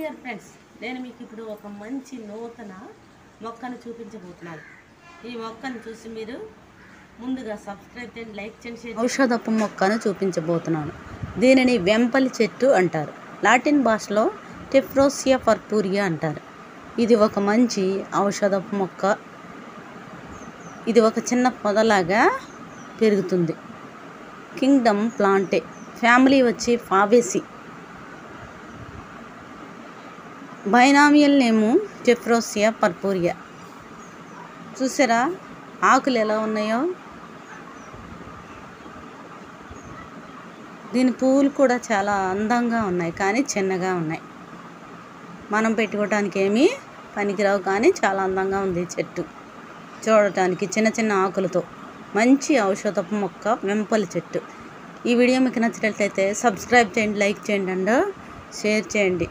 Dear friends, నేను మీకు ఇప్పుడు ఒక మంచి నూతన మొక్కను చూపించబోతున్నాను. ఈ మొక్కను చూసి మీరు ముందుగా సబ్స్క్రైబ్ చేయండి, లైక్ చేయండి, షేర్ చేయండి. ఔషధపు మొక్కను చూపించబోతున్నాను. దీనిని వెంపలి చెట్టు అంటారు. లాటిన్ భాషలో టెఫ్రోసియా పర్పూరియా అంటారు. ఇది ఒక మంచి ఔషధపు మొక్క. ఇది ఒక చిన్న పొదలాగా పెరుగుతుంది. కింగ్డమ్ ప్లాంటే. ఫ్యామిలీ వచ్చి ఫాబేసి. బైనామియల్ నేము టెఫ్రోసియా పర్పూరియా. చూసారా ఆకులు ఎలా ఉన్నాయో? దీని పువ్వులు కూడా చాలా అందంగా ఉన్నాయి, కానీ చిన్నగా ఉన్నాయి. మనం పెట్టుకోవటానికి ఏమీ పనికిరావు, కానీ చాలా అందంగా ఉంది చెట్టు చూడటానికి. చిన్న చిన్న ఆకులతో మంచి ఔషధపు మొక్క వెంపలి చెట్టు. ఈ వీడియో మీకు నచ్చినట్లయితే సబ్స్క్రైబ్ చేయండి, లైక్ చేయండి అండ్ షేర్ చేయండి.